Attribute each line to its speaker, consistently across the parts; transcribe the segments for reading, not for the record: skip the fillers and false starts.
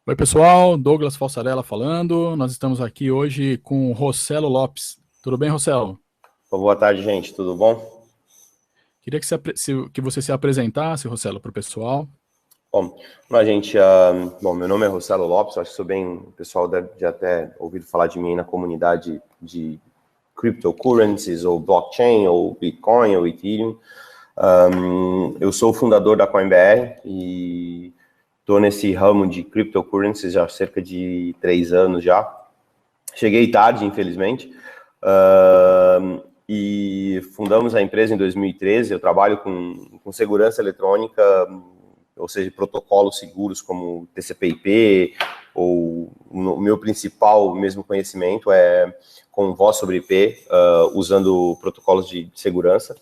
Speaker 1: Oi, pessoal, Douglas Falsarella falando. Nós estamos aqui hoje com o Rossello Lopes. Tudo bem, Rossello?
Speaker 2: Boa tarde, gente. Tudo bom?
Speaker 1: Queria que você se apresentasse, Rossello, para o pessoal.
Speaker 2: Bom, meu nome é Rossello Lopes. Acho que sou bem, o pessoal deve já até ouvido falar de mim na comunidade de cryptocurrencies, ou blockchain, ou Bitcoin, ou Ethereum. Eu sou o fundador da CoinBR e estou nesse ramo de cryptocurrencies já há cerca de 3 anos já. Cheguei tarde, infelizmente, e fundamos a empresa em 2013. Eu trabalho com segurança eletrônica, ou seja, protocolos seguros como TCP/IP, ou o meu principal mesmo conhecimento é com voz sobre IP, usando protocolos de segurança,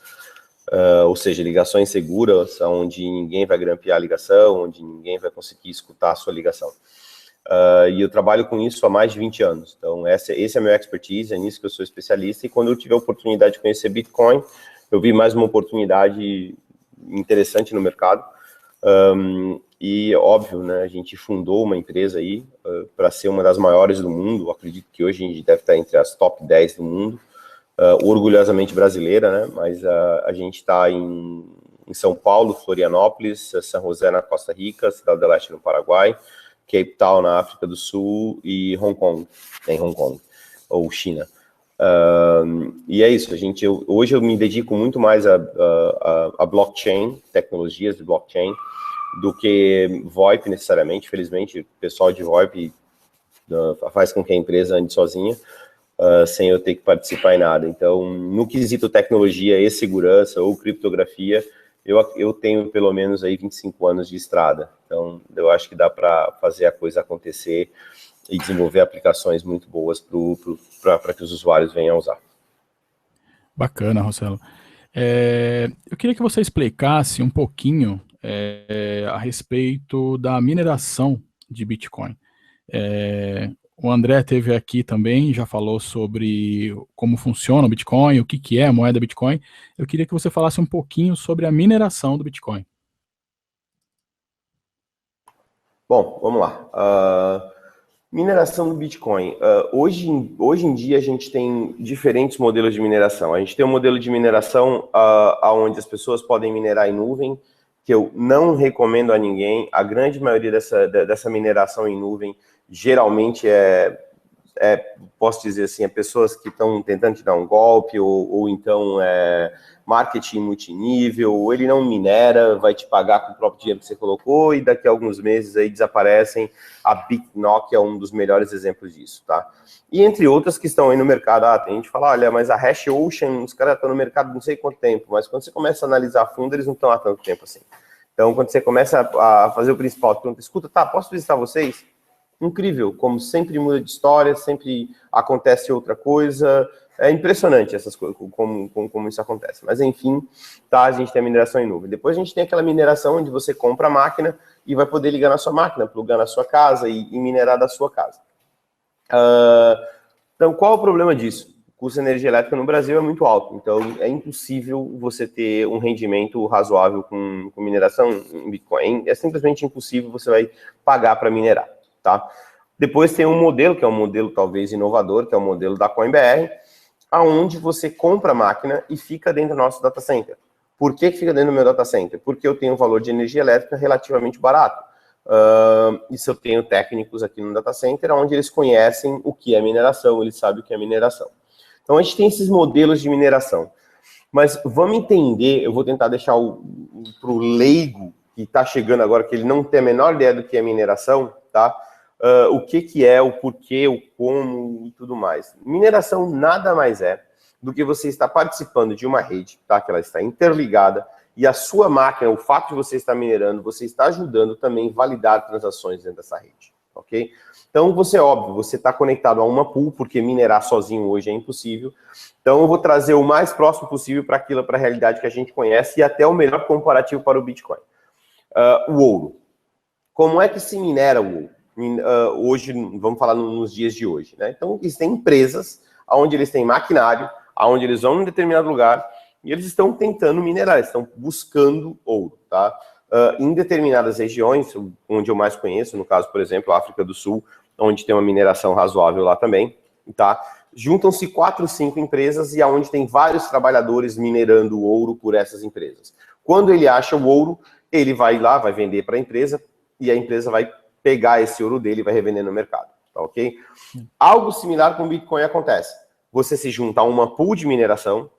Speaker 2: ou seja, ligações seguras, onde ninguém vai grampear a ligação, onde ninguém vai conseguir escutar a sua ligação. E eu trabalho com isso há mais de 20 anos. Então, esse é meu expertise, é nisso que eu sou especialista. E quando eu tive a oportunidade de conhecer Bitcoin, eu vi mais uma oportunidade interessante no mercado. E, óbvio, né, a gente fundou uma empresa aí para ser uma das maiores do mundo. Eu acredito que hoje a gente deve estar entre as top 10 do mundo. Orgulhosamente brasileira, né? Mas a gente está em São Paulo, Florianópolis, São José na Costa Rica, Cidade do Leste no Paraguai, Cape Town na África do Sul e Hong Kong, em Hong Kong, ou China. E é isso, hoje eu me dedico muito mais a blockchain, tecnologias de blockchain, do que VoIP necessariamente. Felizmente, o pessoal de VoIP faz com que a empresa ande sozinha, sem eu ter que participar em nada. Então, no quesito tecnologia e segurança ou criptografia, eu tenho pelo menos aí 25 anos de estrada. Então, eu acho que dá para fazer a coisa acontecer e desenvolver aplicações muito boas para que os usuários venham a usar.
Speaker 1: Bacana, Rossello. Eu queria que você explicasse um pouquinho a respeito da mineração de Bitcoin. O André teve aqui também, já falou sobre como funciona o Bitcoin, o que é a moeda Bitcoin. Eu queria que você falasse um pouquinho sobre a mineração do Bitcoin.
Speaker 2: Bom, vamos lá. Mineração do Bitcoin. Hoje em dia a gente tem diferentes modelos de mineração. A gente tem um modelo de mineração onde as pessoas podem minerar em nuvem, que eu não recomendo a ninguém. A grande maioria dessa mineração em nuvem geralmente posso dizer assim, pessoas que estão tentando te dar um golpe, ou então marketing multinível, ou ele não minera, vai te pagar com o próprio dinheiro que você colocou, e daqui a alguns meses aí desaparecem. A BitNock é um dos melhores exemplos disso, tá? E entre outras que estão aí no mercado, tem gente que fala, olha, mas a HashOcean, os caras estão no mercado não sei quanto tempo, mas quando você começa a analisar a fundo, eles não estão há tanto tempo assim. Então, quando você começa a fazer o principal, pergunta, escuta, posso visitar vocês? Incrível, como sempre muda de história, sempre acontece outra coisa. É impressionante essas coisas, como isso acontece. Mas enfim, a gente tem a mineração em nuvem. Depois a gente tem aquela mineração onde você compra a máquina e vai poder ligar na sua máquina, plugar na sua casa e minerar da sua casa. Então, qual é o problema disso? O custo de energia elétrica no Brasil é muito alto, então é impossível você ter um rendimento razoável com mineração em Bitcoin. É simplesmente impossível, você vai pagar para minerar. Tá? Depois tem um modelo, que é um modelo talvez inovador, que é o modelo da CoinBR, aonde você compra a máquina e fica dentro do nosso data center. Por que fica dentro do meu data center? Porque eu tenho um valor de energia elétrica relativamente barato. Isso eu tenho técnicos aqui no data center, onde eles conhecem o que é mineração, eles sabem o que é mineração. Então a gente tem esses modelos de mineração. Mas vamos entender, eu vou tentar deixar para o leigo que está chegando agora, que ele não tem a menor ideia do que é mineração, tá? O que é, o porquê, o como e tudo mais. Mineração nada mais é do que você estar participando de uma rede, tá? Que ela está interligada, e a sua máquina, o fato de você estar minerando, você está ajudando também a validar transações dentro dessa rede, ok? Então, você está conectado a uma pool, porque minerar sozinho hoje é impossível. Então, eu vou trazer o mais próximo possível para a realidade que a gente conhece, e até o melhor comparativo para o Bitcoin. O ouro. Como é que se minera o ouro? Hoje, vamos falar nos dias de hoje, né? Então, existem empresas onde eles têm maquinário, onde eles vão em um determinado lugar e eles estão tentando minerar, eles estão buscando ouro, tá? em determinadas regiões, onde eu mais conheço, no caso, por exemplo, a África do Sul, onde tem uma mineração razoável lá também, tá? Juntam-se 4, 5 empresas e aonde tem vários trabalhadores minerando ouro por essas empresas. Quando ele acha o ouro, ele vai lá, vai vender para a empresa e a empresa vai pegar esse ouro dele e vai revender no mercado, tá ok? Algo similar com o Bitcoin acontece. Você se junta a uma pool de mineração,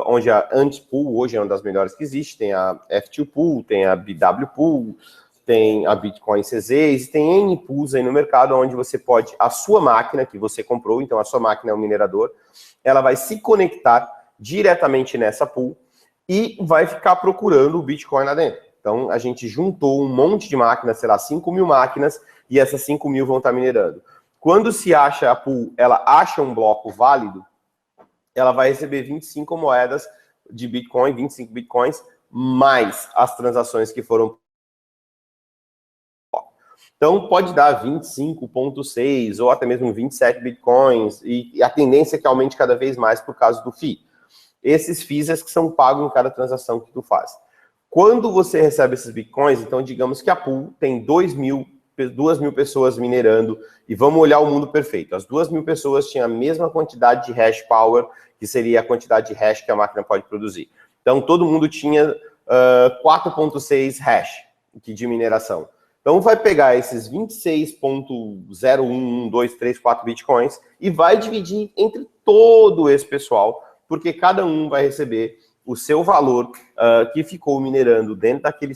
Speaker 2: onde a Antpool hoje é uma das melhores que existe, tem a F2 Pool, tem a BW Pool, tem a Bitcoin CZ, tem N pools aí no mercado, onde você pode, a sua máquina que você comprou, então a sua máquina é um minerador, ela vai se conectar diretamente nessa pool e vai ficar procurando o Bitcoin lá dentro. Então a gente juntou um monte de máquinas, sei lá, 5.000 máquinas, e essas 5.000 vão estar minerando. Quando se acha a pool, ela acha um bloco válido, ela vai receber 25 moedas de Bitcoin, 25 Bitcoins, mais as transações que foram. Então, pode dar 25,6 ou até mesmo 27 Bitcoins, e a tendência é que aumente cada vez mais por causa do FII. Esses FIIs é que são pagos em cada transação que tu faz. Quando você recebe esses Bitcoins, então digamos que a pool tem 2.000 pessoas minerando, e vamos olhar o mundo perfeito. As 2.000 pessoas tinham a mesma quantidade de hash power, que seria a quantidade de hash que a máquina pode produzir. Então, todo mundo tinha 4,6 hash de mineração. Então, vai pegar esses 26,011234 bitcoins e vai dividir entre todo esse pessoal, porque cada um vai receber o seu valor que ficou minerando dentro daquele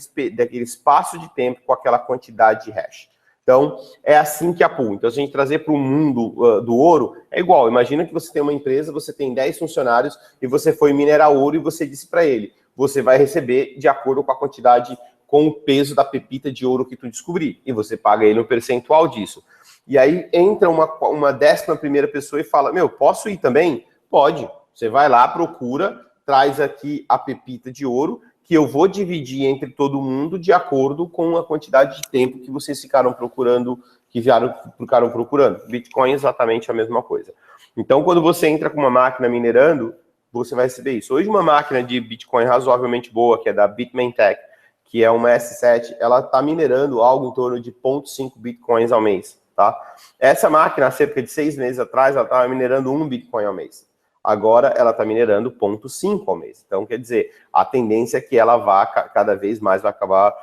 Speaker 2: espaço de tempo com aquela quantidade de hash. Então, é assim que é a pool. Então, se a gente trazer para o mundo do ouro, é igual. Imagina que você tem uma empresa, você tem 10 funcionários e você foi minerar ouro e você disse para ele, você vai receber de acordo com a quantidade, com o peso da pepita de ouro que tu descobrir. E você paga ele um percentual disso. E aí entra uma 11ª pessoa e fala, meu, posso ir também? Pode. Você vai lá, procura, traz aqui a pepita de ouro, que eu vou dividir entre todo mundo de acordo com a quantidade de tempo que vocês ficaram procurando, ficaram procurando. Bitcoin é exatamente a mesma coisa. Então, quando você entra com uma máquina minerando, você vai receber isso. Hoje, uma máquina de Bitcoin razoavelmente boa, que é da BitMainTech, que é uma S7, ela está minerando algo em torno de 0,5 Bitcoins ao mês, tá? Essa máquina, há cerca de 6 meses atrás, ela estava minerando 1 Bitcoin ao mês. Agora ela está minerando 0,5 ao mês. Então, quer dizer, a tendência é que ela vá, cada vez mais, vai acabar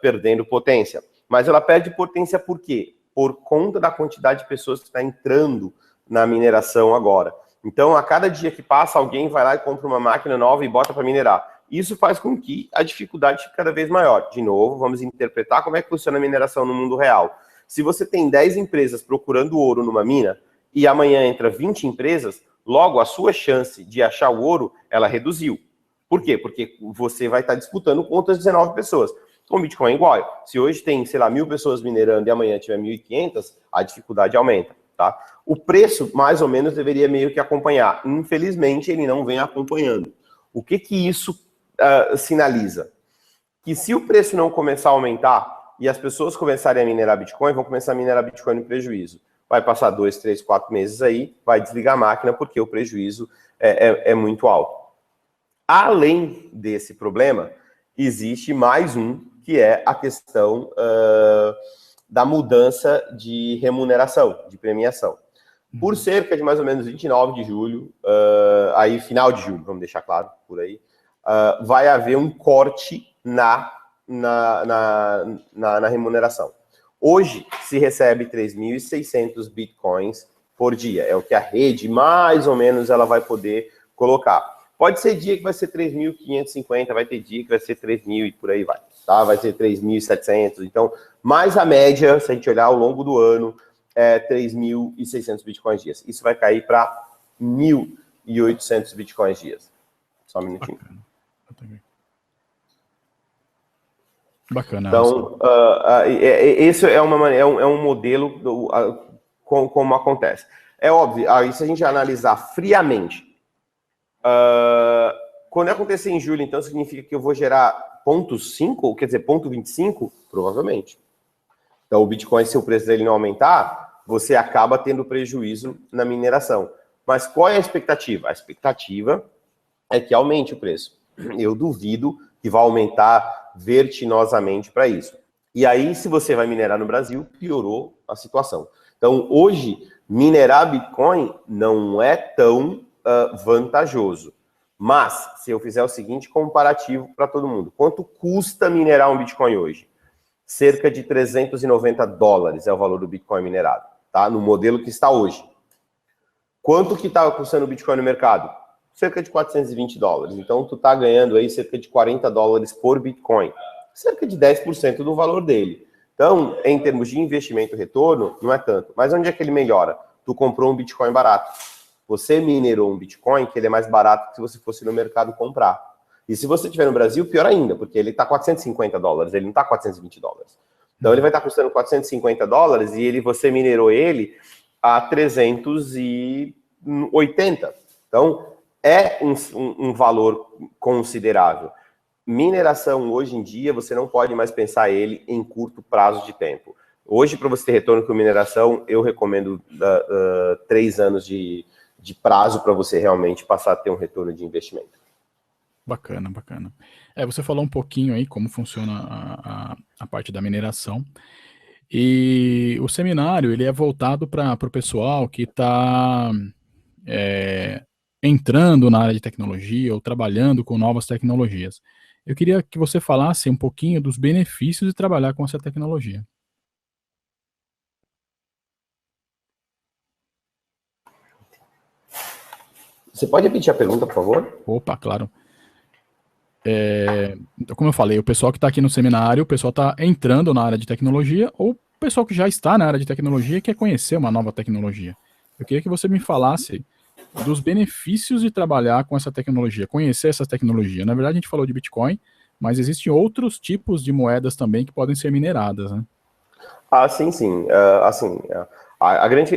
Speaker 2: perdendo potência. Mas ela perde potência por quê? Por conta da quantidade de pessoas que está entrando na mineração agora. Então, a cada dia que passa, alguém vai lá e compra uma máquina nova e bota para minerar. Isso faz com que a dificuldade fique cada vez maior. De novo, vamos interpretar como é que funciona a mineração no mundo real. Se você tem 10 empresas procurando ouro numa mina, e amanhã entra 20 empresas, logo a sua chance de achar o ouro, ela reduziu. Por quê? Porque você vai estar disputando com outras 19 pessoas. Com o Bitcoin é igual. Se hoje tem, sei lá, 1.000 pessoas minerando e amanhã tiver 1.500, a dificuldade aumenta, tá? O preço, mais ou menos, deveria meio que acompanhar. Infelizmente, ele não vem acompanhando. O que isso sinaliza? Que se o preço não começar a aumentar e as pessoas começarem a minerar Bitcoin, vão começar a minerar Bitcoin no prejuízo. Vai passar 2, 3, 4 meses aí, vai desligar a máquina porque o prejuízo é muito alto. Além desse problema, existe mais um, que é a questão da mudança de remuneração, de premiação. Por cerca de mais ou menos 29 de julho, aí final de julho, vamos deixar claro, por aí, vai haver um corte na remuneração. Hoje se recebe 3.600 bitcoins por dia. É o que a rede, mais ou menos, ela vai poder colocar. Pode ser dia que vai ser 3.550, vai ter dia que vai ser 3.000 e por aí vai. Tá? Vai ser 3.700. Então, mais a média, se a gente olhar ao longo do ano, é 3.600 bitcoins dias. Isso vai cair para 1.800 bitcoins dias. Só um minutinho.
Speaker 1: Bacana.
Speaker 2: Então, esse é um modelo como acontece. É óbvio, aí se a gente analisar friamente, quando acontecer em julho, então, significa que eu vou gerar 0,5, quer dizer, 0,25? Provavelmente. Então, o Bitcoin, se o preço dele não aumentar, você acaba tendo prejuízo na mineração. Mas qual é a expectativa? A expectativa é que aumente o preço. Eu duvido que vai aumentar vertiginosamente para isso. E aí, se você vai minerar no Brasil, piorou a situação. Então, hoje, minerar Bitcoin não é tão vantajoso. Mas, se eu fizer o seguinte comparativo para todo mundo, quanto custa minerar um Bitcoin hoje? Cerca de $390 é o valor do Bitcoin minerado, tá? No modelo que está hoje. Quanto que está custando o Bitcoin no mercado? Cerca de $420. Então, tu está ganhando aí cerca de $40 por Bitcoin. Cerca de 10% do valor dele. Então, em termos de investimento e retorno, não é tanto. Mas onde é que ele melhora? Tu comprou um Bitcoin barato. Você minerou um Bitcoin que ele é mais barato que se você fosse no mercado comprar. E se você estiver no Brasil, pior ainda, porque ele está $450, ele não está $420. Então ele vai estar custando $450 e você minerou ele a 380. Então é um valor considerável. Mineração hoje em dia, você não pode mais pensar ele em curto prazo de tempo. Hoje, para você ter retorno com mineração, eu recomendo 3 anos de prazo para você realmente passar a ter um retorno de investimento.
Speaker 1: Bacana, bacana. Você falou um pouquinho aí como funciona a parte da mineração. E o seminário, ele é voltado para o pessoal que está entrando na área de tecnologia ou trabalhando com novas tecnologias. Eu queria que você falasse um pouquinho dos benefícios de trabalhar com essa tecnologia.
Speaker 2: Você pode repetir a pergunta, por favor?
Speaker 1: Opa, claro. Então, como eu falei, o pessoal que está aqui no seminário, o pessoal está entrando na área de tecnologia, ou o pessoal que já está na área de tecnologia e quer conhecer uma nova tecnologia. Eu queria que você me falasse dos benefícios de trabalhar com essa tecnologia, conhecer essa tecnologia. Na verdade, a gente falou de Bitcoin, mas existem outros tipos de moedas também que podem ser mineradas, né?
Speaker 2: Sim, sim.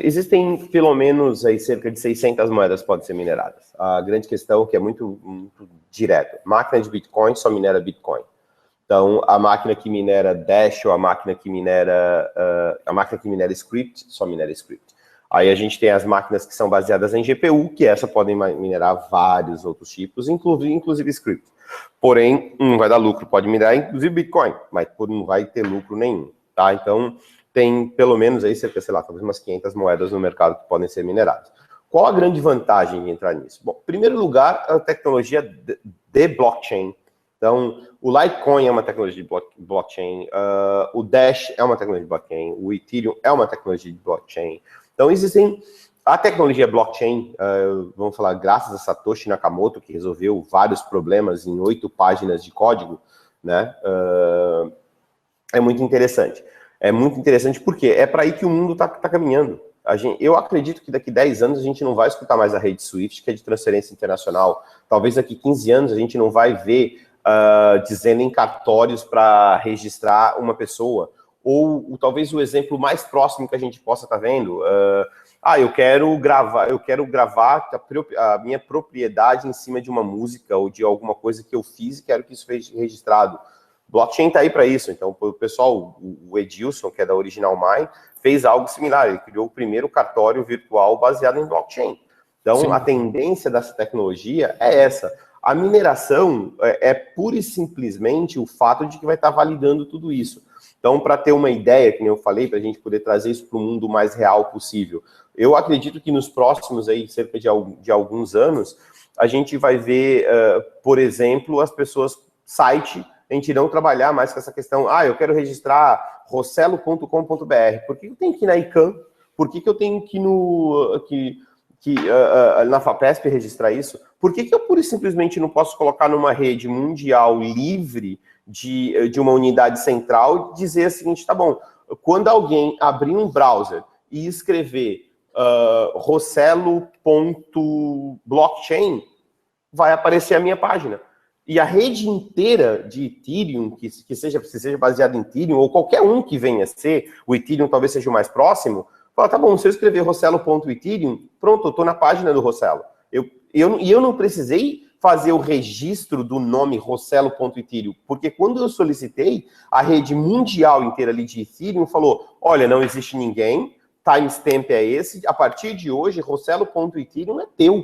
Speaker 2: Existem pelo menos aí cerca de 600 moedas que podem ser mineradas. A grande questão que é muito direto. Máquina de Bitcoin só minera Bitcoin. Então, a máquina que minera Dash ou a máquina que minera Script só minera Script. Aí a gente tem as máquinas que são baseadas em GPU, que essa podem minerar vários outros tipos, inclusive Script. Porém, não vai dar lucro. Pode minerar inclusive Bitcoin, mas não vai ter lucro nenhum. Tá? Então, tem pelo menos aí cerca, talvez umas 500 moedas no mercado que podem ser mineradas. Qual a grande vantagem de entrar nisso? Bom, em primeiro lugar, a tecnologia de blockchain. Então, o Litecoin é uma tecnologia de blockchain, o Dash é uma tecnologia de blockchain, o Ethereum é uma tecnologia de blockchain. Então, existem a tecnologia blockchain, vamos falar, graças a Satoshi Nakamoto, que resolveu vários problemas em 8 páginas de código, né? É muito interessante. É muito interessante porque é para aí que o mundo está caminhando. Eu acredito que daqui 10 anos a gente não vai escutar mais a rede SWIFT, que é de transferência internacional. Talvez daqui 15 anos a gente não vai ver dizendo em cartórios para registrar uma pessoa. Ou talvez o exemplo mais próximo que a gente possa estar vendo. Eu quero gravar a minha propriedade em cima de uma música ou de alguma coisa que eu fiz e quero que isso seja registrado. Blockchain está aí para isso. Então, o pessoal, o Edilson, que é da Original Mine, fez algo similar. Ele criou o primeiro cartório virtual baseado em blockchain. Então, sim, a tendência dessa tecnologia é essa. A mineração é pura e simplesmente o fato de que vai estar validando tudo isso. Então, para ter uma ideia, que nem eu falei, para a gente poder trazer isso para o mundo mais real possível, eu acredito que nos próximos, aí, cerca de alguns anos, a gente vai ver, por exemplo, as pessoas, a gente não trabalhar mais com essa questão, eu quero registrar rossello.com.br. Por que eu tenho que ir na ICANN? Por que eu tenho que ir na FAPESP registrar isso? Por que eu pura e simplesmente não posso colocar numa rede mundial livre de uma unidade central e dizer o seguinte, tá bom, quando alguém abrir um browser e escrever rossello.blockchain, vai aparecer a minha página. E a rede inteira de Ethereum, que seja baseada em Ethereum, ou qualquer um que venha a ser, o Ethereum talvez seja o mais próximo, fala, tá bom, se eu escrever rossello.ethereum, pronto, eu estou na página do Rossello. Eu não precisei fazer o registro do nome rossello.ethereum, porque quando eu solicitei, a rede mundial inteira ali de Ethereum falou, olha, não existe ninguém, timestamp é esse, a partir de hoje, rossello.ethereum é teu,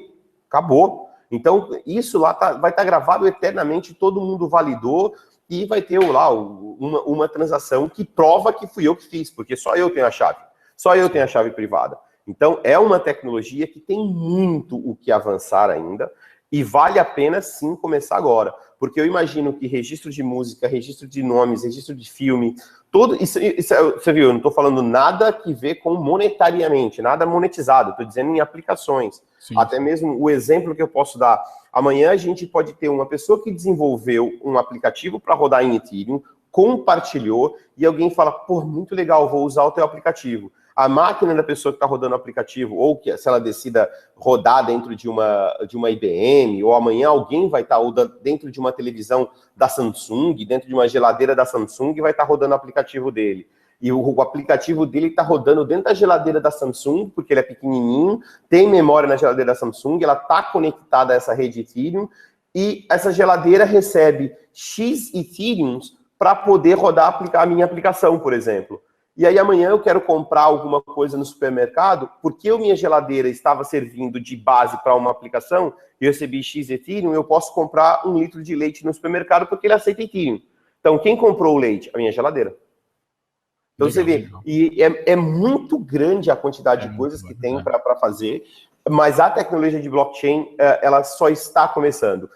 Speaker 2: acabou. Então, isso lá vai estar gravado eternamente, todo mundo validou, e vai ter lá uma transação que prova que fui eu que fiz, porque só eu tenho a chave. Só eu tenho a chave privada. Então, é uma tecnologia que tem muito o que avançar ainda, e vale a pena, sim, começar agora. Porque eu imagino que registro de música, registro de nomes, registro de filme, tudo isso você viu, eu não estou falando nada que ver com monetariamente, nada monetizado, estou dizendo em aplicações. Sim. Até mesmo o exemplo que eu posso dar. Amanhã a gente pode ter uma pessoa que desenvolveu um aplicativo para rodar em Ethereum, compartilhou, e alguém fala, pô, muito legal, vou usar o teu aplicativo. A máquina da pessoa que está rodando o aplicativo, ou que se ela decida rodar dentro de uma IBM, ou amanhã alguém vai estar dentro de uma televisão da Samsung, dentro de uma geladeira da Samsung, vai estar rodando o aplicativo dele. E o aplicativo dele está rodando dentro da geladeira da Samsung, porque ele é pequenininho, tem memória na geladeira da Samsung, ela está conectada a essa rede Ethereum, e essa geladeira recebe X Ethereums para poder rodar a minha aplicação, por exemplo. E aí amanhã eu quero comprar alguma coisa no supermercado, porque a minha geladeira estava servindo de base para uma aplicação, e eu recebi X Ethereum, eu posso comprar 1 litro de leite no supermercado porque ele aceita Ethereum. Então, quem comprou o leite? A minha geladeira. Então, legal, você vê, legal. E é muito grande a quantidade de coisas que tem para fazer, mas a tecnologia de blockchain, ela só está começando.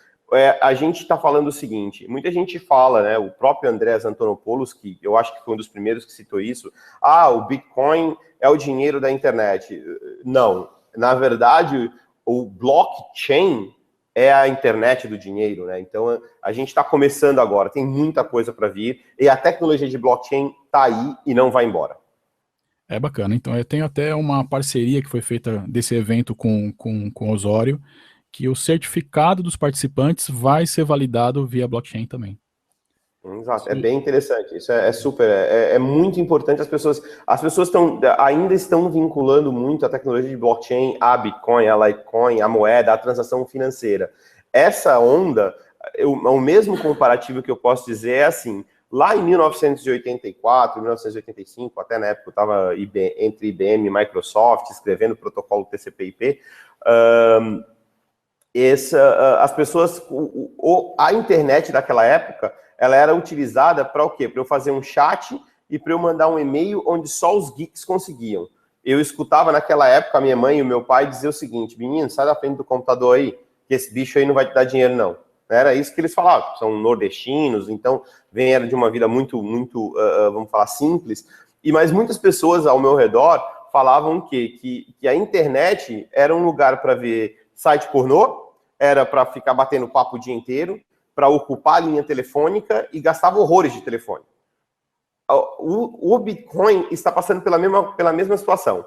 Speaker 2: A gente está falando o seguinte, muita gente fala, né, o próprio Andrés Antonopoulos, que eu acho que foi um dos primeiros que citou isso, o Bitcoin é o dinheiro da internet. Não, na verdade, o blockchain é a internet do dinheiro, né? Então, a gente está começando agora, tem muita coisa para vir, e a tecnologia de blockchain está aí e não vai embora.
Speaker 1: É bacana, então eu tenho até uma parceria que foi feita desse evento com o Osório, que o certificado dos participantes vai ser validado via blockchain também.
Speaker 2: Exato, é bem interessante, isso é super, é muito importante, as pessoas ainda estão vinculando muito a tecnologia de blockchain a Bitcoin, a Litecoin, a moeda, a transação financeira. Essa onda, o mesmo comparativo que eu posso dizer é assim, lá em 1984, 1985, até na época eu estava entre IBM e Microsoft, escrevendo o protocolo TCP/IP, as pessoas, a internet daquela época, ela era utilizada para o quê? Para eu fazer um chat e para eu mandar um e-mail onde só os geeks conseguiam. Eu escutava naquela época a minha mãe e o meu pai dizer o seguinte, menino, sai da frente do computador aí, que esse bicho aí não vai te dar dinheiro não. Era isso que eles falavam, são nordestinos, então vieram de uma vida muito, vamos falar, simples, mas muitas pessoas ao meu redor falavam que a internet era um lugar para ver site pornô, era para ficar batendo papo o dia inteiro, para ocupar a linha telefônica e gastava horrores de telefone. O Bitcoin está passando pela mesma situação.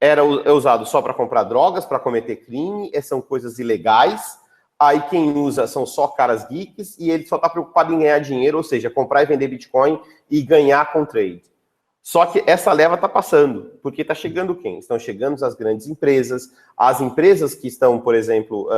Speaker 2: É usado só para comprar drogas, para cometer crime, são coisas ilegais, aí quem usa são só caras geeks e ele só está preocupado em ganhar dinheiro, ou seja, comprar e vender Bitcoin e ganhar com trade. Só que essa leva está passando, porque está chegando quem? Estão chegando as grandes empresas, as empresas que estão, por exemplo,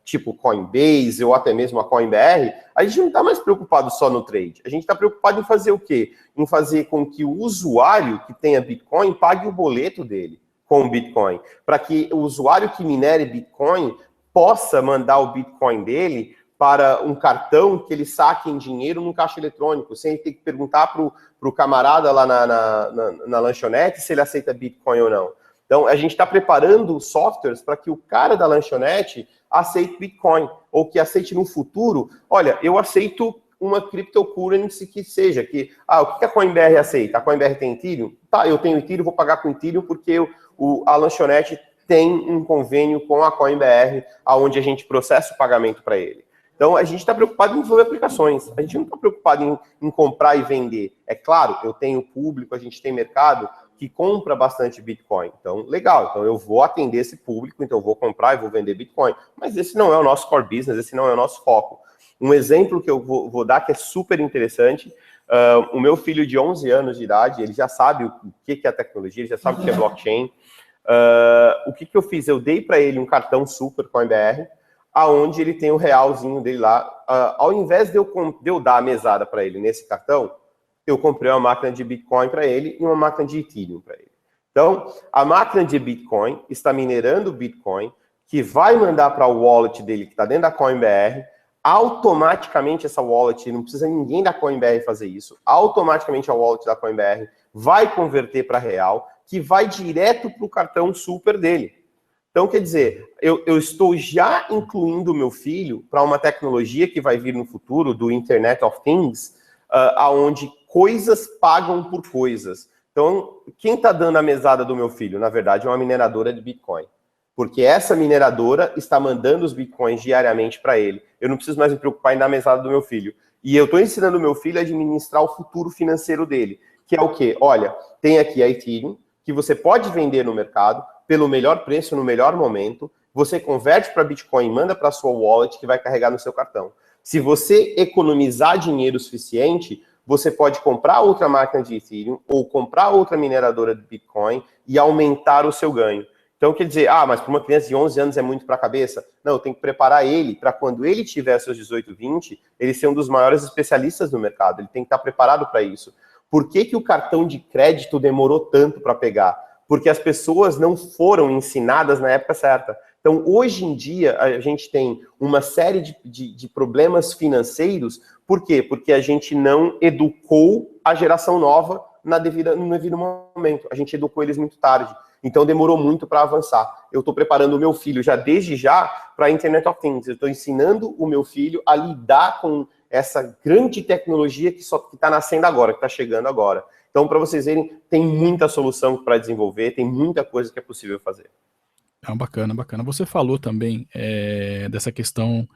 Speaker 2: tipo Coinbase ou até mesmo a CoinBR, a gente não está mais preocupado só no trade. A gente está preocupado em fazer o quê? Em fazer com que o usuário que tenha Bitcoin pague o boleto dele com o Bitcoin, para que o usuário que minere Bitcoin possa mandar o Bitcoin dele para um cartão que ele saque em dinheiro num caixa eletrônico, sem ter que perguntar para o camarada lá na lanchonete se ele aceita Bitcoin ou não. Então, a gente está preparando softwares para que o cara da lanchonete aceite Bitcoin, ou que aceite no futuro, olha, eu aceito uma cryptocurrency que seja, o que a CoinBR aceita? A CoinBR tem Ethereum? Tá, eu tenho Ethereum, vou pagar com Ethereum porque a lanchonete tem um convênio com a CoinBR, onde a gente processa o pagamento para ele. Então, a gente está preocupado em desenvolver aplicações. A gente não está preocupado em comprar e vender. É claro, eu tenho público, a gente tem mercado que compra bastante Bitcoin. Então, legal. Então, eu vou atender esse público, então eu vou comprar e vou vender Bitcoin. Mas esse não é o nosso core business, esse não é o nosso foco. Um exemplo que eu vou dar que é super interessante, o meu filho de 11 anos de idade, ele já sabe o que é tecnologia, ele já sabe o que é blockchain. O que eu fiz? Eu dei para ele um cartão Super CoinBR, aonde ele tem o realzinho dele lá. Ao invés de eu dar a mesada para ele nesse cartão, eu comprei uma máquina de Bitcoin para ele e uma máquina de Ethereum para ele. Então, a máquina de Bitcoin está minerando Bitcoin, que vai mandar para o wallet dele, que está dentro da CoinBR, automaticamente essa wallet, não precisa ninguém da CoinBR fazer isso, automaticamente a wallet da CoinBR vai converter para real, que vai direto para o cartão super dele. Então, quer dizer, eu estou já incluindo o meu filho para uma tecnologia que vai vir no futuro, do Internet of Things, aonde coisas pagam por coisas. Então, quem está dando a mesada do meu filho? Na verdade, é uma mineradora de Bitcoin. Porque essa mineradora está mandando os Bitcoins diariamente para ele. Eu não preciso mais me preocupar em dar a mesada do meu filho. E eu estou ensinando o meu filho a administrar o futuro financeiro dele. Que é o quê? Olha, tem aqui a Ethereum, que você pode vender no mercado pelo melhor preço, no melhor momento. Você converte para Bitcoin, manda para a sua wallet, que vai carregar no seu cartão. Se você economizar dinheiro suficiente, você pode comprar outra máquina de Ethereum ou comprar outra mineradora de Bitcoin e aumentar o seu ganho. Então, quer dizer, mas para uma criança de 11 anos é muito para a cabeça? Não, eu tenho que preparar ele para quando ele tiver seus 18, 20, ele ser um dos maiores especialistas no mercado. Ele tem que estar preparado para isso. Por que o cartão de crédito demorou tanto para pegar? Porque as pessoas não foram ensinadas na época certa. Então, hoje em dia, a gente tem uma série de problemas financeiros. Por quê? Porque a gente não educou a geração nova no devido momento. A gente educou eles muito tarde. Então, demorou muito para avançar. Eu estou preparando o meu filho desde já para a Internet of Things. Eu estou ensinando o meu filho a lidar com essa grande tecnologia que está nascendo agora, que está chegando agora. Então, para vocês verem, tem muita solução para desenvolver, tem muita coisa que é possível fazer.
Speaker 1: Bacana, bacana. Você falou também dessa questão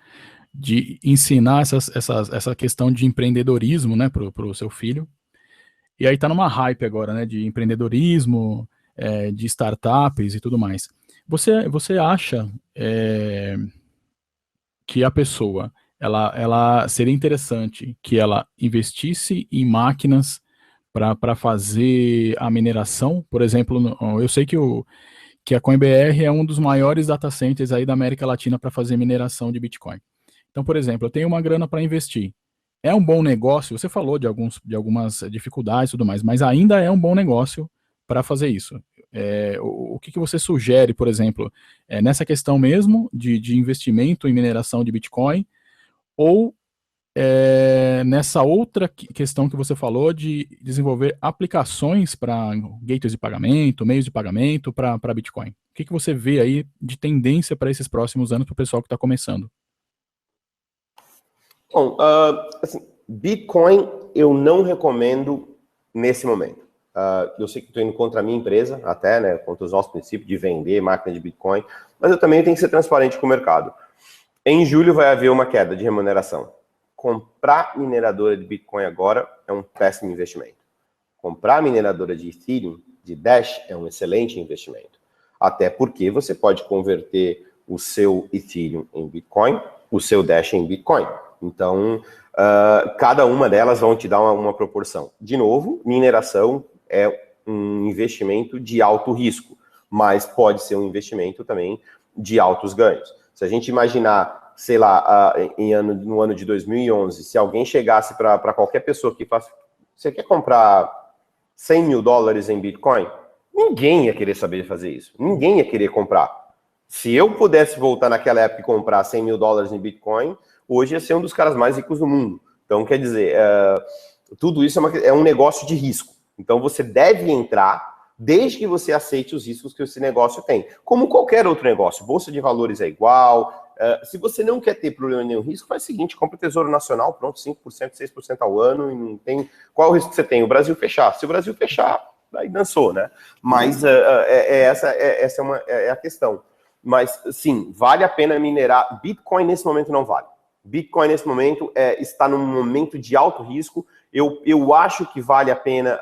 Speaker 1: de ensinar essa questão de empreendedorismo, né, para o seu filho. E aí tá numa hype agora, né, de empreendedorismo, de startups e tudo mais. Você acha que a pessoa, ela seria interessante que ela investisse em máquinas para fazer a mineração? Por exemplo, eu sei que a CoinBR é um dos maiores data centers aí da América Latina para fazer mineração de Bitcoin. Então, por exemplo, eu tenho uma grana para investir. É um bom negócio? Você falou de algumas dificuldades e tudo mais, mas ainda é um bom negócio para fazer isso. O que você sugere, por exemplo, nessa questão mesmo de investimento em mineração de Bitcoin, ou nessa outra questão que você falou de desenvolver aplicações para gateways de pagamento, meios de pagamento para Bitcoin? O que você vê aí de tendência para esses próximos anos para o pessoal que está começando?
Speaker 2: Bom, assim, Bitcoin eu não recomendo nesse momento. Eu sei que estou indo contra a minha empresa, até, né, contra os nossos princípios de vender máquina de Bitcoin, mas eu também tenho que ser transparente com o mercado. Em julho vai haver uma queda de remuneração. Comprar mineradora de Bitcoin agora é um péssimo investimento. Comprar mineradora de Ethereum, de Dash, é um excelente investimento. Até porque você pode converter o seu Ethereum em Bitcoin, o seu Dash em Bitcoin. Então, cada uma delas vão te dar uma proporção. De novo, mineração é um investimento de alto risco, mas pode ser um investimento também de altos ganhos. Se a gente imaginar, sei lá, no ano de 2011, se alguém chegasse para qualquer pessoa que faz, você quer comprar $100 mil em Bitcoin? Ninguém ia querer saber fazer isso. Ninguém ia querer comprar. Se eu pudesse voltar naquela época e comprar $100 mil em Bitcoin, hoje ia ser um dos caras mais ricos do mundo. Então, quer dizer, tudo isso é um negócio de risco. Então, você deve entrar desde que você aceite os riscos que esse negócio tem. Como qualquer outro negócio. Bolsa de valores é igual. Se você não quer ter problema nenhum risco, faz o seguinte, compra o Tesouro Nacional, pronto, 5%, 6% ao ano, e não tem... Qual o risco que você tem? O Brasil fechar. Se o Brasil fechar, aí dançou, né? Mas essa é a questão. Mas, sim, vale a pena minerar. Bitcoin, nesse momento, não vale. Bitcoin, nesse momento, está num momento de alto risco. Eu acho que vale a pena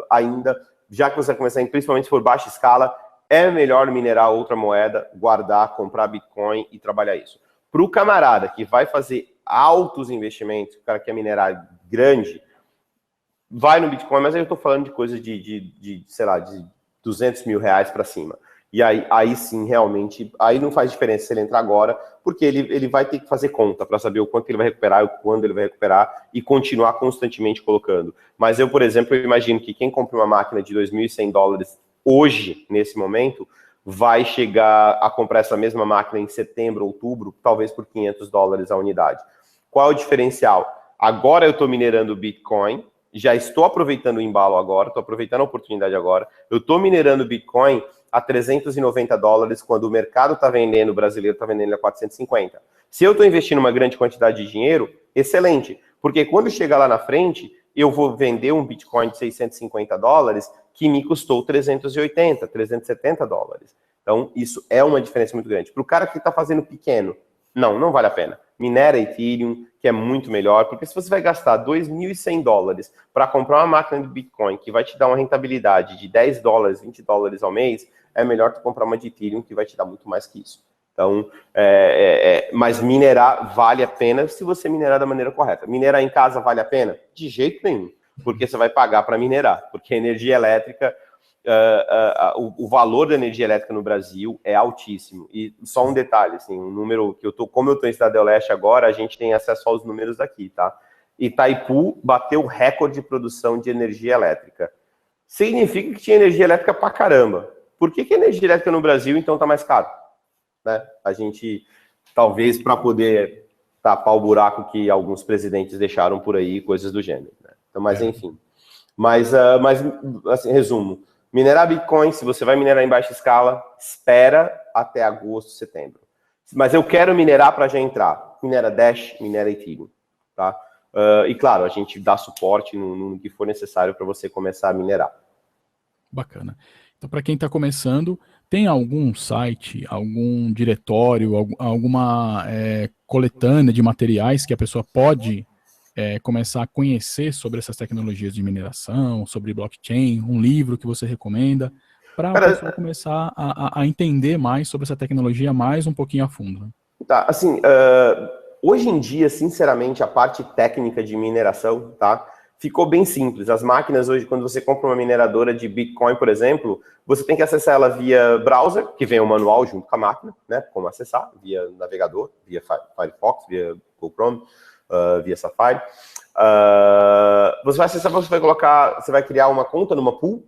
Speaker 2: ainda, já que você vai começar, principalmente se for baixa escala, é melhor minerar outra moeda, guardar, comprar Bitcoin e trabalhar isso. Para o camarada que vai fazer altos investimentos, o cara que quer minerar grande, vai no Bitcoin, mas aí eu estou falando de coisas sei lá, de R$200 mil para cima. E aí sim, realmente, aí não faz diferença se ele entrar agora, porque ele vai ter que fazer conta para saber o quanto ele vai recuperar, o quando ele vai recuperar e continuar constantemente colocando. Mas eu, por exemplo, eu imagino que quem compra uma máquina de $2.100 hoje, nesse momento, vai chegar a comprar essa mesma máquina em setembro, outubro, talvez por $500 a unidade. Qual é o diferencial? Agora eu estou minerando Bitcoin, já estou aproveitando o embalo agora, estou aproveitando a oportunidade agora, eu estou minerando Bitcoin a $390, quando o mercado está vendendo, o brasileiro está vendendo a 450. Se eu estou investindo uma grande quantidade de dinheiro, excelente, porque quando chegar lá na frente, eu vou vender um Bitcoin de $650 que me custou 380, $370. Então, isso é uma diferença muito grande. Para o cara que está fazendo pequeno, não vale a pena. Minera Ethereum, que é muito melhor, porque se você vai gastar $2.100 para comprar uma máquina de Bitcoin que vai te dar uma rentabilidade de $10, $20 ao mês, é melhor tu comprar uma de Ethereum que vai te dar muito mais que isso. Então, mas minerar vale a pena se você minerar da maneira correta. Minerar em casa vale a pena? De jeito nenhum, porque você vai pagar para minerar, porque a energia elétrica, o valor da energia elétrica no Brasil é altíssimo. E só um detalhe, assim, um número que como eu estou em Cidade do Leste agora, a gente tem acesso aos números daqui, tá? Itaipu bateu o recorde de produção de energia elétrica. Significa que tinha energia elétrica pra caramba. Por que a energia elétrica no Brasil, então, tá mais caro? Né? A gente, talvez para poder tapar o buraco que alguns presidentes deixaram por aí, coisas do gênero. Né? Então, mas enfim. Mas assim, resumo. Minerar Bitcoin, se você vai minerar em baixa escala, espera até agosto, setembro. Mas eu quero minerar para já entrar. Minera Dash, minera Ethereum. Tá? E claro, a gente dá suporte no que for necessário para você começar a minerar.
Speaker 1: Bacana. Então, para quem está começando, tem algum site, algum diretório, alguma coletânea de materiais que a pessoa pode começar a conhecer sobre essas tecnologias de mineração, sobre blockchain, um livro que você recomenda, para a pessoa começar a entender mais sobre essa tecnologia mais um pouquinho a fundo? Né?
Speaker 2: Tá, assim, hoje em dia, sinceramente, a parte técnica de mineração, tá? Ficou bem simples. As máquinas hoje, quando você compra uma mineradora de Bitcoin, por exemplo, você tem que acessar ela via browser, que vem o manual junto com a máquina, né? Como acessar, via navegador, via Firefox, via Google Chrome, via Safari. Você vai acessar, você vai criar uma conta numa pool.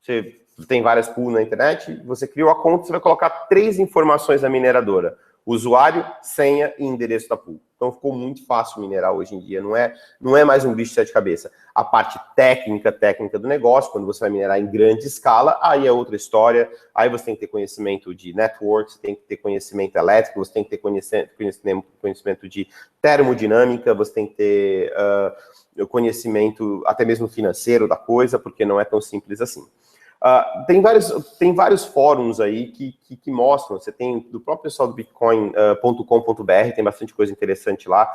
Speaker 2: Você tem várias pools na internet, você criou a conta, você vai colocar 3 informações da mineradora: usuário, senha e endereço da pool. Então ficou muito fácil minerar hoje em dia, não é mais um bicho de 7 cabeças. A parte técnica do negócio, quando você vai minerar em grande escala, aí é outra história. Aí você tem que ter conhecimento de networks, tem que ter conhecimento elétrico, você tem que ter conhecimento de termodinâmica, você tem que ter conhecimento até mesmo financeiro da coisa, porque não é tão simples assim. Tem vários fóruns aí que mostram. Você tem do próprio pessoal do bitcoin.com.br, tem bastante coisa interessante lá.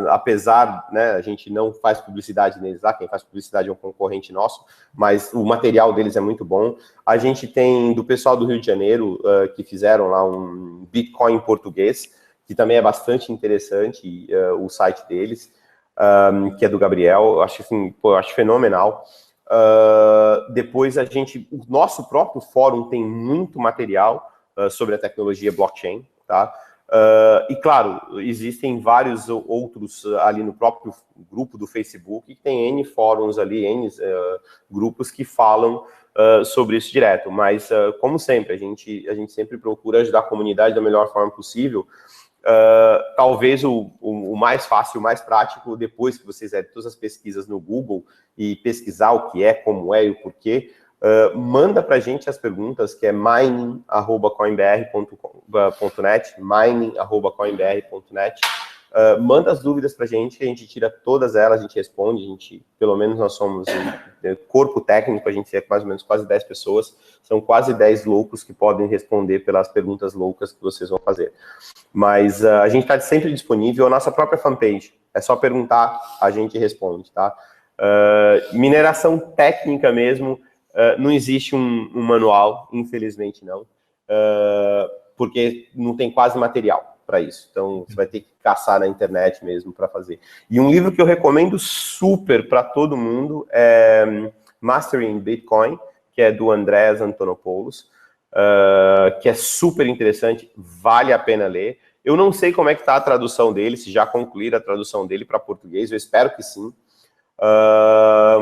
Speaker 2: Apesar, né, a gente não faz publicidade neles lá, quem faz publicidade é um concorrente nosso, mas o material deles é muito bom. A gente tem do pessoal do Rio de Janeiro, que fizeram lá um Bitcoin em português, que também é bastante interessante, o site deles, que é do Gabriel. Eu acho, assim, eu acho fenomenal. Depois o nosso próprio fórum tem muito material sobre a tecnologia blockchain, tá? E claro, existem vários outros ali no próprio grupo do Facebook, que tem N fóruns ali, N grupos que falam sobre isso direto, mas como sempre, a gente sempre procura ajudar a comunidade da melhor forma possível. Talvez o mais fácil, o mais prático, depois que vocês fizerem todas as pesquisas no Google e pesquisar o que é, como é e o porquê, manda para a gente as perguntas, que é mining@coinbr.net, mining@coinbr.net. Manda as dúvidas para a gente tira todas elas, a gente responde. Pelo menos nós somos um corpo técnico, a gente é mais ou menos quase 10 pessoas, são quase 10 loucos que podem responder pelas perguntas loucas que vocês vão fazer. Mas a gente está sempre disponível, a nossa própria fanpage, é só perguntar, a gente responde, tá? Mineração técnica mesmo, não existe um manual, infelizmente não, porque não tem quase material para isso. Então, você vai ter que caçar na internet mesmo para fazer. E um livro que eu recomendo super para todo mundo é Mastering Bitcoin, que é do Andreas Antonopoulos, que é super interessante, vale a pena ler. Eu não sei como é que está a tradução dele, se já concluíram a tradução dele para português, eu espero que sim.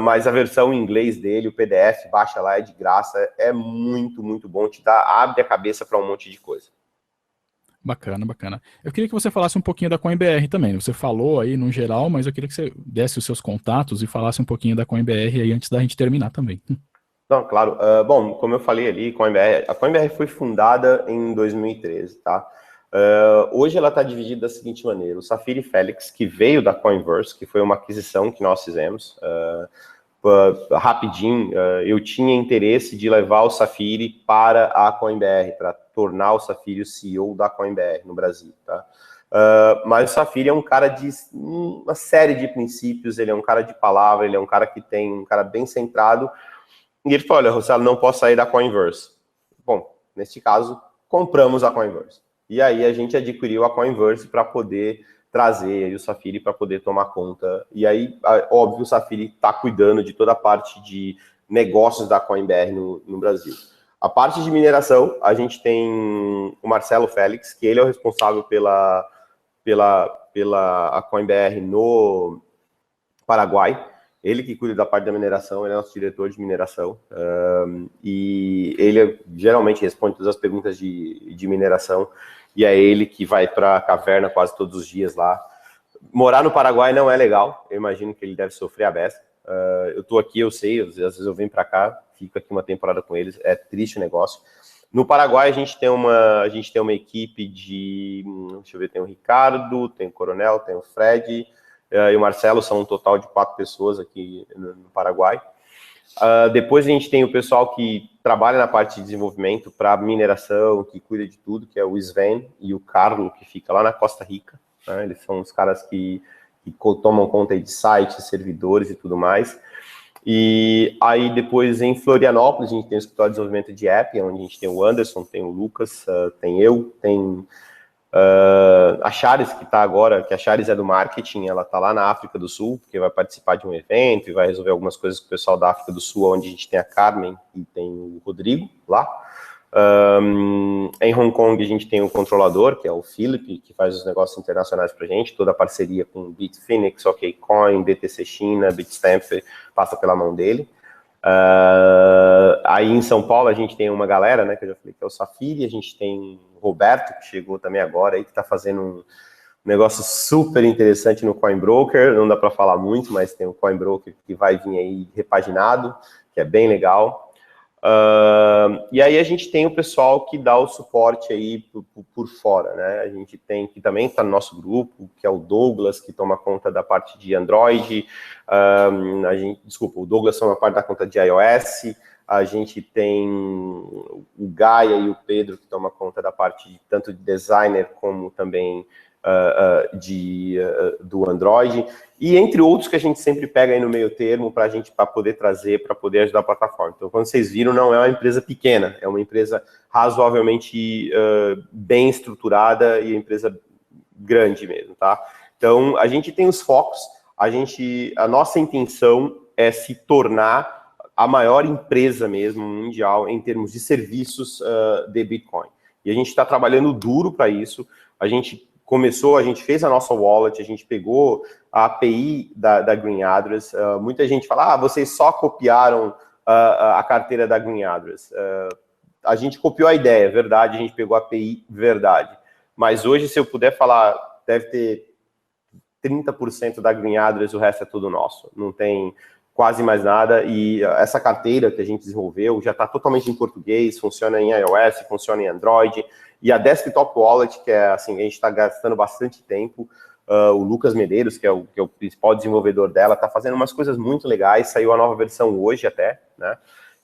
Speaker 2: Mas a versão em inglês dele, o PDF, baixa lá, é de graça, é muito, muito bom, abre a cabeça para um monte de coisa.
Speaker 1: Bacana, bacana. Eu queria que você falasse um pouquinho da CoinBR também. Você falou aí no geral, mas eu queria que você desse os seus contatos e falasse um pouquinho da CoinBR aí antes da gente terminar também.
Speaker 2: Não, claro. Bom, como eu falei ali, a CoinBR foi fundada em 2013, tá? Hoje ela está dividida da seguinte maneira: o Safiri Félix, que veio da Coinverse, que foi uma aquisição que nós fizemos, rapidinho, eu tinha interesse de levar o Safiri para a CoinBR, para tornar o Safiri o CEO da CoinBR no Brasil, tá? Mas o Safiri é um cara de uma série de princípios, ele é um cara de palavra, ele é um cara que tem um cara bem centrado. E ele falou: olha, Rossello, não posso sair da Coinverse. Bom, neste caso, compramos a Coinverse. E aí a gente adquiriu a Coinverse para poder trazer aí o Safiri para poder tomar conta. E aí, óbvio, o Safiri está cuidando de toda a parte de negócios da CoinBR no Brasil. A parte de mineração, a gente tem o Marcelo Félix, que ele é o responsável pela a CoinBR no Paraguai. Ele que cuida da parte da mineração, ele é nosso diretor de mineração, e ele geralmente responde todas as perguntas de mineração, e é ele que vai para a caverna quase todos os dias lá. Morar no Paraguai não é legal, eu imagino que ele deve sofrer a beça. Eu estou aqui, eu sei, às vezes eu venho para cá, fico aqui uma temporada com eles, é triste o negócio. No Paraguai a gente tem uma equipe de, deixa eu ver, tem o Ricardo, tem o Coronel, tem o Fred, e o Marcelo, são um total de 4 pessoas aqui no Paraguai. Depois a gente tem o pessoal que trabalha na parte de desenvolvimento para mineração, que cuida de tudo, que é o Sven e o Carlo, que fica lá na Costa Rica, né? Eles são os caras que tomam conta de sites, servidores e tudo mais. E aí depois em Florianópolis a gente tem o escritório de desenvolvimento de app, onde a gente tem o Anderson, tem o Lucas, tem eu, tem a Charis, que está agora, que a Charis é do marketing, ela está lá na África do Sul, porque vai participar de um evento e vai resolver algumas coisas com o pessoal da África do Sul, onde a gente tem a Carmen e tem o Rodrigo lá. Em Hong Kong a gente tem o controlador, que é o Philip, que faz os negócios internacionais para a gente, toda a parceria com Bitfinex, OKCoin, BTC China, Bitstamp, passa pela mão dele. Aí em São Paulo a gente tem uma galera, né, que eu já falei, que é o Safiri, a gente tem o Roberto, que chegou também agora, aí que está fazendo um negócio super interessante no CoinBroker, não dá para falar muito, mas tem o CoinBroker que vai vir aí repaginado, que é bem legal. E aí a gente tem o pessoal que dá o suporte aí por fora, né? A gente tem, que também está no nosso grupo, que é o Douglas, que toma conta da parte de Android. O Douglas toma parte da conta de iOS. A gente tem o Gaia e o Pedro, que toma conta da parte de, tanto de designer como também do Android, e entre outros que a gente sempre pega aí no meio termo para a gente poder trazer, para poder ajudar a plataforma. Então, quando vocês viram, não é uma empresa pequena, é uma empresa razoavelmente bem estruturada e empresa grande mesmo, tá? Então, a gente tem os focos, a nossa intenção é se tornar a maior empresa mesmo mundial em termos de serviços de Bitcoin. E a gente está trabalhando duro para isso. A gente fez a nossa wallet, a gente pegou a API da Green Address. Muita gente fala, vocês só copiaram a carteira da Green Address. A gente copiou a ideia, verdade, a gente pegou a API, verdade. Mas hoje, se eu puder falar, deve ter 30% da Green Address, o resto é tudo nosso. Não tem quase mais nada, e essa carteira que a gente desenvolveu já está totalmente em português, funciona em iOS, funciona em Android, e a Desktop Wallet, que é assim, a gente está gastando bastante tempo, o Lucas Medeiros, que é o principal desenvolvedor dela, está fazendo umas coisas muito legais, saiu a nova versão hoje até, né?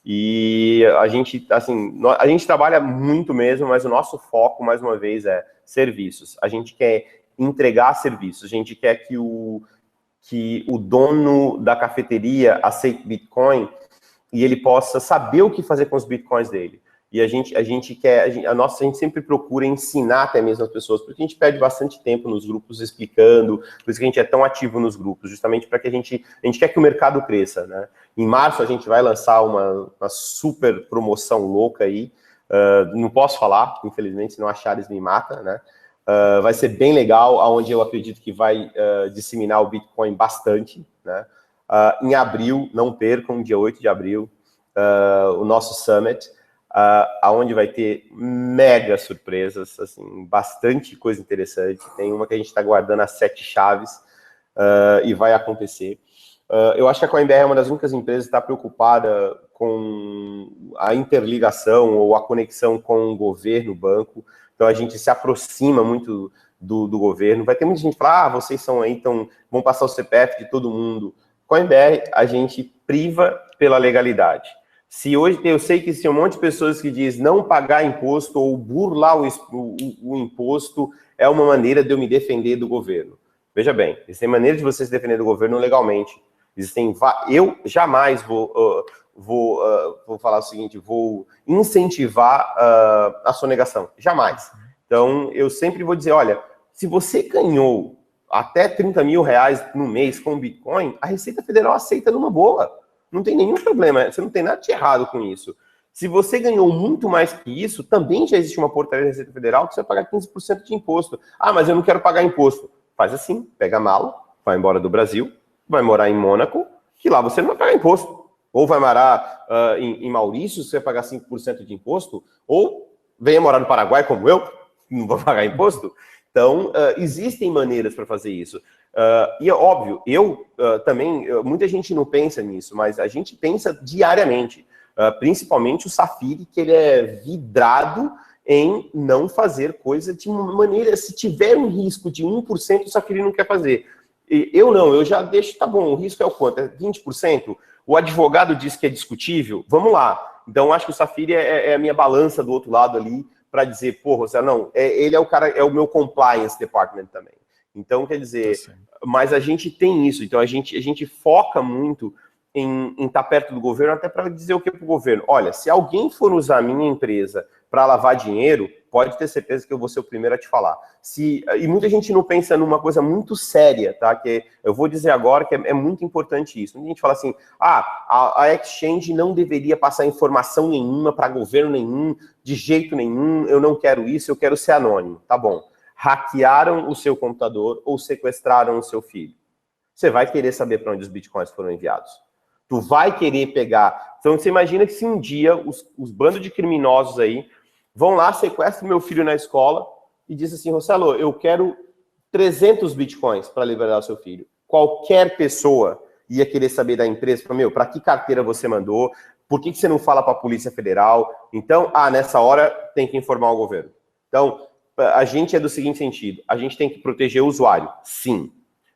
Speaker 2: E a gente, assim, a gente trabalha muito mesmo, mas o nosso foco, mais uma vez, é serviços. A gente quer entregar serviços, a gente quer que o dono da cafeteria aceite Bitcoin e ele possa saber o que fazer com os Bitcoins dele. E a gente sempre procura ensinar até mesmo as pessoas, porque a gente perde bastante tempo nos grupos explicando, por isso que a gente é tão ativo nos grupos, justamente para que a gente quer que o mercado cresça, né? Em março a gente vai lançar uma super promoção louca aí, não posso falar, infelizmente, senão a Charis me mata, né? Vai ser bem legal, onde eu acredito que vai disseminar o Bitcoin bastante, né? Em abril, não percam, dia 8 de abril, o nosso Summit, onde vai ter mega surpresas, assim, bastante coisa interessante. Tem uma que a gente está guardando as 7 chaves e vai acontecer. Eu acho que a CoinBR é uma das únicas empresas que está preocupada com a interligação ou a conexão com o governo, o banco. Então, a gente se aproxima muito do governo. Vai ter muita gente que fala, vocês são aí, então vão passar o CPF de todo mundo. CoinBR, a gente priva pela legalidade. Se hoje, eu sei que tem um monte de pessoas que diz não pagar imposto ou burlar o imposto é uma maneira de eu me defender do governo. Veja bem, existem maneiras de você se defender do governo legalmente. Eu jamais vou falar o seguinte, vou incentivar a sonegação. Jamais. Então, eu sempre vou dizer, olha, se você ganhou até 30 mil reais no mês com Bitcoin, a Receita Federal aceita numa boa. Não tem nenhum problema, você não tem nada de errado com isso. Se você ganhou muito mais que isso, também já existe uma portaria da Receita Federal que você vai pagar 15% de imposto. Mas eu não quero pagar imposto. Faz assim, pega a mala, vai embora do Brasil, vai morar em Mônaco, que lá você não vai pagar imposto. Ou vai morar em Maurício, você vai pagar 5% de imposto, ou venha morar no Paraguai, como eu, não vou pagar imposto. Então, existem maneiras para fazer isso. E é óbvio, também, muita gente não pensa nisso, mas a gente pensa diariamente, principalmente o Safiri, que ele é vidrado em não fazer coisa de uma maneira, se tiver um risco de 1%, o Safiri não quer fazer. Eu já deixo, tá bom, o risco é o quanto? É 20%? O advogado diz que é discutível? Vamos lá. Então, acho que o Safiri é a minha balança do outro lado ali, para dizer, Rosel, não, ele é o cara, é o meu compliance department também. Então, quer dizer, mas a gente tem isso, então a gente foca muito em estar perto do governo, até para dizer o que para o governo? Olha, se alguém for usar a minha empresa para lavar dinheiro, pode ter certeza que eu vou ser o primeiro a te falar. E muita gente não pensa numa coisa muito séria, tá? Que eu vou dizer agora que é muito importante isso. Muita gente fala assim, a exchange não deveria passar informação nenhuma para governo nenhum, de jeito nenhum, eu não quero isso, eu quero ser anônimo. Tá bom. Hackearam o seu computador ou sequestraram o seu filho. Você vai querer saber para onde os bitcoins foram enviados. Tu vai querer pegar. Então, você imagina que se um dia os bandos de criminosos aí vão lá, sequestram meu filho na escola e diz assim, Rossello, eu quero 300 bitcoins para liberar o seu filho. Qualquer pessoa ia querer saber da empresa, para que carteira você mandou, por que você não fala para a Polícia Federal? Então, nessa hora tem que informar o governo. Então, a gente é do seguinte sentido, a gente tem que proteger o usuário, sim,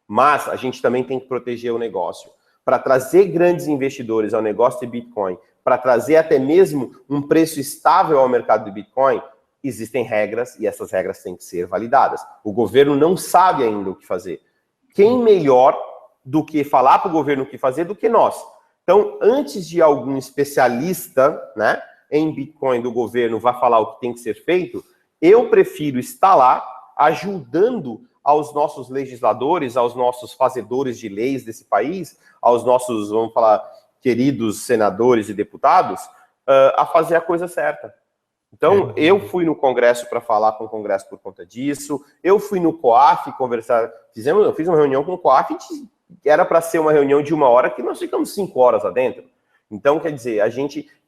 Speaker 2: mas a gente também tem que proteger o negócio. Para trazer grandes investidores ao negócio de Bitcoin, para trazer até mesmo um preço estável ao mercado de Bitcoin, existem regras e essas regras têm que ser validadas. O governo não sabe ainda o que fazer. Quem melhor do que falar para o governo o que fazer do que nós? Então, antes de algum especialista, né, em Bitcoin do governo vá falar o que tem que ser feito, eu prefiro estar lá ajudando aos nossos legisladores, aos nossos fazedores de leis desse país, aos nossos, vamos falar, queridos senadores e deputados, a fazer a coisa certa. Então, eu fui no Congresso para falar com o Congresso por conta disso, eu fui no COAF conversar, eu fiz uma reunião com o COAF, que era para ser uma reunião de 1 hora, que nós ficamos 5 horas lá dentro. Então, quer dizer,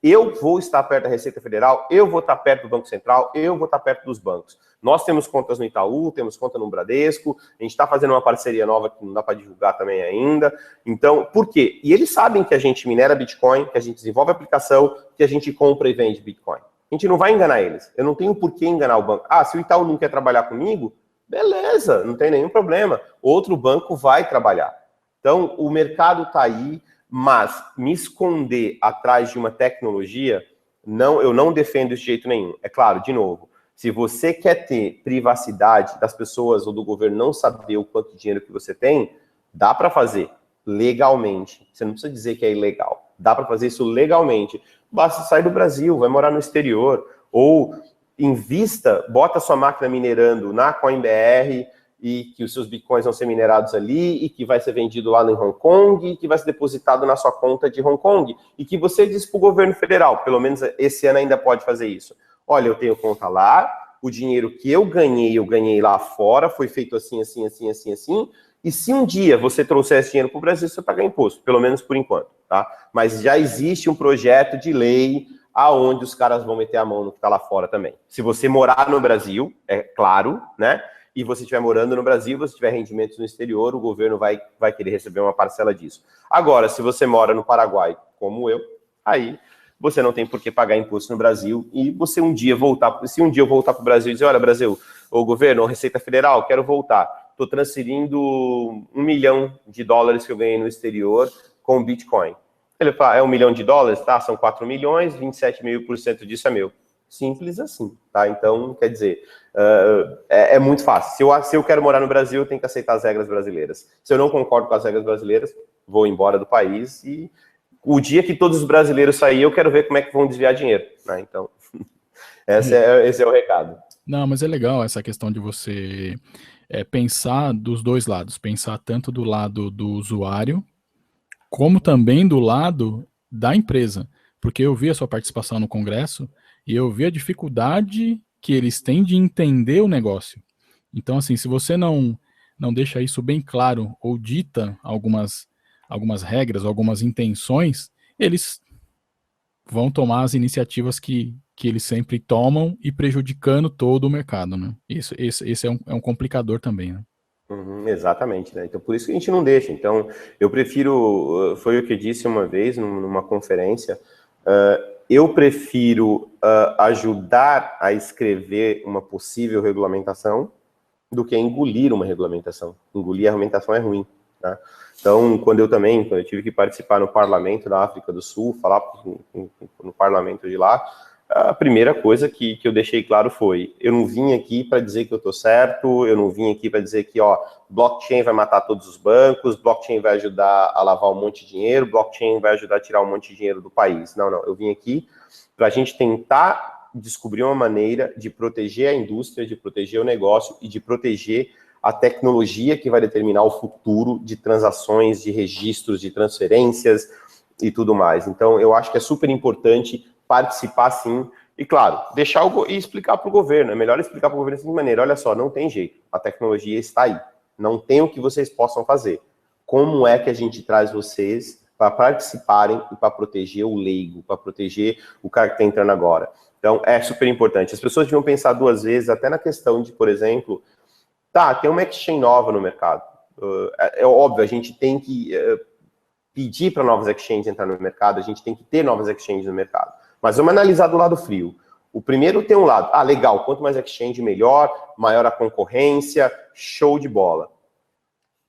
Speaker 2: eu vou estar perto da Receita Federal, eu vou estar perto do Banco Central, eu vou estar perto dos bancos. Nós temos contas no Itaú, temos conta no Bradesco, a gente está fazendo uma parceria nova que não dá para divulgar também ainda. Então, por quê? E eles sabem que a gente minera Bitcoin, que a gente desenvolve aplicação, que a gente compra e vende Bitcoin. A gente não vai enganar eles. Eu não tenho por que enganar o banco. Se o Itaú não quer trabalhar comigo, beleza, não tem nenhum problema. Outro banco vai trabalhar. Então, o mercado está aí, mas me esconder atrás de uma tecnologia, eu não defendo isso de jeito nenhum. É claro, de novo, se você quer ter privacidade das pessoas ou do governo não saber o quanto de dinheiro que você tem, dá para fazer legalmente. Você não precisa dizer que é ilegal. Dá para fazer isso legalmente. Basta sair do Brasil, vai morar no exterior, ou invista, bota sua máquina minerando na CoinBR, e que os seus bitcoins vão ser minerados ali, e que vai ser vendido lá em Hong Kong, e que vai ser depositado na sua conta de Hong Kong, e que você diz para o governo federal, pelo menos esse ano ainda pode fazer isso. Olha, eu tenho conta lá, o dinheiro que eu ganhei lá fora, foi feito assim, assim, assim, assim, assim, E se um dia você trouxer esse dinheiro para o Brasil, você vai pagar imposto, pelo menos por enquanto, tá? Mas já existe um projeto de lei aonde os caras vão meter a mão no que está lá fora também. Se você morar no Brasil, é claro, né? E você estiver morando no Brasil, você tiver rendimentos no exterior, o governo vai querer receber uma parcela disso. Agora, se você mora no Paraguai, como eu, aí você não tem por que pagar imposto no Brasil e você um dia voltar, se um dia eu voltar para o Brasil e dizer, olha, Brasil, o governo, a Receita Federal, quero voltar, estou transferindo $1 milhão que eu ganhei no exterior com Bitcoin. Ele fala, é $1 milhão, tá? São 4 milhões, 27,5% disso é meu. Simples assim, tá? Então, quer dizer, é muito fácil. Se eu quero morar no Brasil, eu tenho que aceitar as regras brasileiras. Se eu não concordo com as regras brasileiras, vou embora do país e o dia que todos os brasileiros saírem, eu quero ver como é que vão desviar dinheiro, né? Então, esse é o recado.
Speaker 1: Não, mas é legal essa questão de você pensar dos dois lados, pensar tanto do lado do usuário, como também do lado da empresa. Porque eu vi a sua participação no Congresso e eu vi a dificuldade que eles têm de entender o negócio. Então, assim, se você não deixa isso bem claro ou dita algumas regras, algumas intenções, eles vão tomar as iniciativas que eles sempre tomam e prejudicando todo o mercado, né? Esse é um complicador também, né?
Speaker 2: Exatamente, né? Então, por isso que a gente não deixa. Então, eu prefiro, foi o que eu disse uma vez numa conferência, eu prefiro ajudar a escrever uma possível regulamentação do que engolir uma regulamentação. Engolir a regulamentação é ruim, tá? Então, quando eu tive que participar no parlamento da África do Sul, falar no parlamento de lá, a primeira coisa que eu deixei claro foi, eu não vim aqui para dizer que eu estou certo, eu não vim aqui para dizer que, blockchain vai matar todos os bancos, blockchain vai ajudar a lavar um monte de dinheiro, blockchain vai ajudar a tirar um monte de dinheiro do país. Não, eu vim aqui para a gente tentar descobrir uma maneira de proteger a indústria, de proteger o negócio e de proteger a tecnologia que vai determinar o futuro de transações, de registros, de transferências e tudo mais. Então, eu acho que é super importante participar sim, e claro, e explicar para o governo, é melhor explicar para o governo de maneira, olha só, não tem jeito, a tecnologia está aí, não tem o que vocês possam fazer. Como é que a gente traz vocês para participarem e para proteger o leigo, para proteger o cara que está entrando agora? Então, é super importante. As pessoas deviam pensar duas vezes, até na questão de, por exemplo, tem uma exchange nova no mercado. É óbvio, a gente tem que pedir para novas exchanges entrar no mercado, a gente tem que ter novas exchanges no mercado. Mas vamos analisar do lado frio. O primeiro tem um lado, legal, quanto mais exchange, melhor, maior a concorrência, show de bola.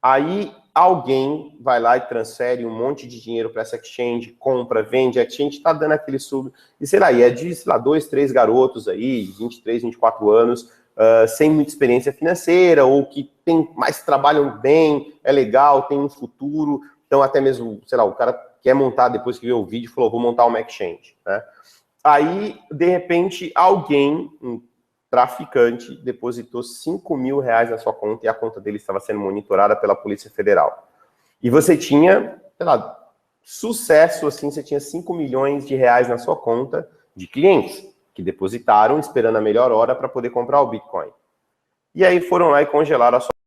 Speaker 2: Aí alguém vai lá e transfere um monte de dinheiro para essa exchange, compra, vende, a exchange está dando aquele sub, e sei lá, e é de, 2, 3 garotos aí, 23, 24 anos, sem muita experiência financeira, ou que trabalham bem, é legal, tem um futuro, então até mesmo, sei lá, o cara quer montar, depois que vê o vídeo, falou, vou montar uma exchange, né? Aí, de repente, alguém, um traficante, depositou R$5 mil na sua conta e a conta dele estava sendo monitorada pela Polícia Federal. E você tinha, sei lá, sucesso, assim, você tinha R$5 milhões na sua conta de clientes que depositaram esperando a melhor hora para poder comprar o Bitcoin. E aí foram lá e congelaram a sua